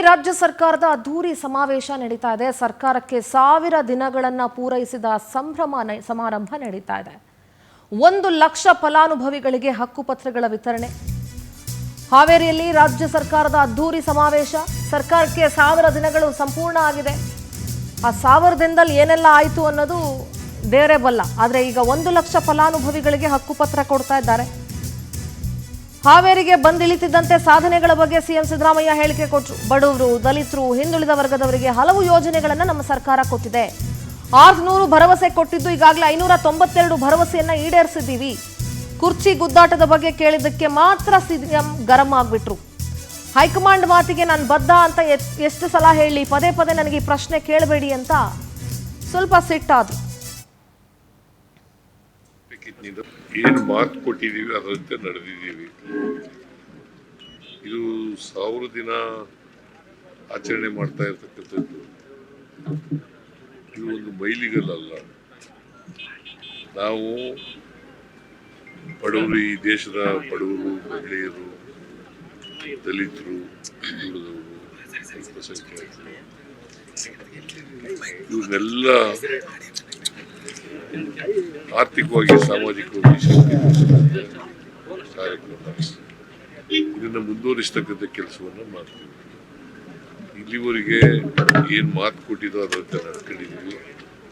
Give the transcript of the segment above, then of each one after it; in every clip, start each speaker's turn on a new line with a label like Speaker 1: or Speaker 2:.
Speaker 1: ರಾಜ್ಯ ಸರ್ಕಾರದ ಅದ್ಧೂರಿ ಸಮಾವೇಶ ನಡೀತಾ ಇದೆ. ಸರ್ಕಾರಕ್ಕೆ 1000 ದಿನಗಳನ್ನು ಪೂರೈಸಿದ ಸಮಾರಂಭ ನಡೀತಾ ಇದೆ. 1 ಲಕ್ಷ ಫಲಾನುಭವಿಗಳಿಗೆ ಹಕ್ಕುಪತ್ರಗಳ ವಿತರಣೆ. ಹಾವೇರಿಯಲ್ಲಿ ರಾಜ್ಯ ಸರ್ಕಾರದ ಅದ್ಧೂರಿ ಸಮಾವೇಶ. ಸರ್ಕಾರಕ್ಕೆ 1000 ದಿನಗಳು ಸಂಪೂರ್ಣ ಆಗಿದೆ. ಆ 1000 ದಿನದಲ್ಲಿ ಏನೆಲ್ಲ ಆಯಿತು ಅನ್ನೋದು ಬೇರೆ ಬಲ್ಲ. ಆದರೆ ಈಗ 1 ಲಕ್ಷ ಫಲಾನುಭವಿಗಳಿಗೆ ಹಕ್ಕುಪತ್ರ ಕೊಡ್ತಾ ಇದ್ದಾರೆ. ಹಾವೇರಿಗೆ ಬಂದಿಳಿತಿದ್ದಂತೆ ಸಾಧನೆಗಳ ಬಗ್ಗೆ ಸಿಎಂ ಸಿದ್ದರಾಮಯ್ಯ ಹೇಳಿಕೆ ಕೊಟ್ಟರು. ಬಡವರು, ದಲಿತರು, ಹಿಂದುಳಿದ ವರ್ಗದವರಿಗೆ ಹಲವು ಯೋಜನೆಗಳನ್ನು ನಮ್ಮ ಸರ್ಕಾರ ಕೊಟ್ಟಿದೆ. 600 ಭರವಸೆ ಕೊಟ್ಟಿದ್ದು ಈಗಾಗಲೇ 592 ಭರವಸೆಯನ್ನ ಈಡೇರಿಸಿದ್ದೀವಿ. ಕುರ್ಚಿ ಗುದ್ದಾಟದ ಬಗ್ಗೆ ಕೇಳಿದ್ದಕ್ಕೆ ಮಾತ್ರ ಸಿಎಂ ಗರಂ ಆಗ್ಬಿಟ್ರು. ಹೈಕಮಾಂಡ್ ಮಾತಿಗೆ ನಾನು ಬದ್ಧ ಅಂತ ಎಷ್ಟು ಸಲ ಹೇಳಿ, ಪದೇ ಪದೇ ನನಗೆ ಈ ಪ್ರಶ್ನೆ ಕೇಳಬೇಡಿ ಅಂತ ಸ್ವಲ್ಪ ಸಿಟ್ಟಾದ್ರು.
Speaker 2: ಏನು ಮಾತು ಕೊಟ್ಟಿದ್ದೀವಿ ಅದರಂತೆ ನಡೆದಿದ್ದೀವಿ. ಇದು 1000 ದಿನ ಆಚರಣೆ ಮಾಡ್ತಾ ಇರ್ತಕ್ಕಂಥದ್ದು ಇದು ಒಂದು ಮೈಲಿಗಲ್ಲ. ನಾವು ಬಡವರು, ಈ ದೇಶದ ಬಡವರು, ಮಹಿಳೆಯರು, ದಲಿತರು, ಹಿಂದುಳಿದವರು, ಅಲ್ಪಸಂಖ್ಯಾತರು ಇವ್ರನ್ನೆಲ್ಲ ಆರ್ಥಿಕವಾಗಿ, ಸಾಮಾಜಿಕವಾಗಿ ಕಾರ್ಯಕ್ರಮ ಇದನ್ನು ಮುಂದುವರಿಸತಕ್ಕಂಥ ಕೆಲಸವನ್ನು ಮಾಡ್ತೀವಿ. ಇಲ್ಲಿವರೆಗೆ ಏನ್ ಮಾತು ಕೊಟ್ಟಿದ್ದೋ ಅದರಂತೆ ನಡ್ಕೊಂಡಿದ್ದೀವಿ,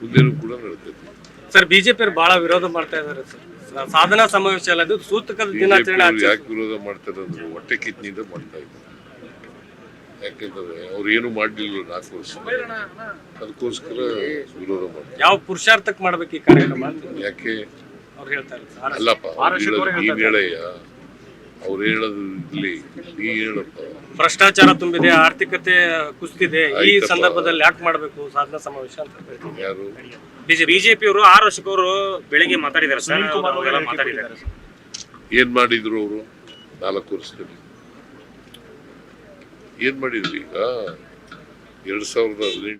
Speaker 2: ಮುಂದೆನೂ ಕೂಡ ನಡ್ಕೊತೀವಿ.
Speaker 3: ಸರ್, ಬಿಜೆಪಿ ಬಹಳ ವಿರೋಧ ಮಾಡ್ತಾ ಇದ್ದಾರೆ ಸರ್. ಸಾಧನಾ ಸಮಾವೇಶ ಅಲ್ಲ, ಅದು ಸೂತಕದ ದಿನಾಚರಣೆ.
Speaker 2: ಯಾಕೆ ವಿರೋಧ ಮಾಡ್ತಾರೆ ಅಂದ್ರೆ ಹೊಟ್ಟೆ ಕಿತ್ನಿಂದ ಮಾಡ್ತಾ ಇದ್ದಾರೆ. ಯಾಕೆಂದ್ರೆ ಅವ್ರು ಏನು ಮಾಡಲಿಲ್ಲ 4 ವರ್ಷ, ಅದಕ್ಕೋಸ್ಕರ ವಿರೋಧ ಮಾಡ್ತಾರೆ.
Speaker 3: ಯಾವ ಪುರುಷಾರ್ಥಕ್ಕೆ ಮಾಡ್ಬೇಕು ಈ ಕಾರ್ಯಕ್ರಮ?
Speaker 2: ಯಾಕೆ
Speaker 3: ಅವ್ರು ಹೇಳ್ತಾರೆ
Speaker 2: ಅಲ್ಲಪ್ಪ, ನೀನ್ ಹೇಳಯ್ಯ, ಅವ್ರು ಹೇಳೋದು ಇಲ್ಲಿ ನೀ ಹೇಳಪ್ಪ.
Speaker 3: ಭ್ರಷ್ಟಾಚಾರ ತುಂಬಿದೆ, ಆರ್ಥಿಕತೆ ಕುಸಿದಿದೆ, ಈ ಸಂದರ್ಭದಲ್ಲಿ ಯಾಕೆ ಮಾಡಬೇಕು ಸಾಧನಾ ಸಮಾವೇಶ ಅಂತ ಹೇಳ್ತಾರೆ.
Speaker 2: ಯಾರು?
Speaker 4: ಬಿಜೆಪಿ ಅವರು 6 ವರ್ಷಕ್ಕವರು ಬೆಳಿಗ್ಗೆ ಮಾತಾಡಿದ್ದಾರೆ ಸರ್. ಮಾತಾಡಿದ್ದಾರೆ.
Speaker 2: ಏನ್ ಮಾಡಿದ್ರು ಅವರು 4 ವರ್ಷದಲ್ಲಿ? ಏನ್ ಮಾಡಿದ್ರು? ಈಗ 2018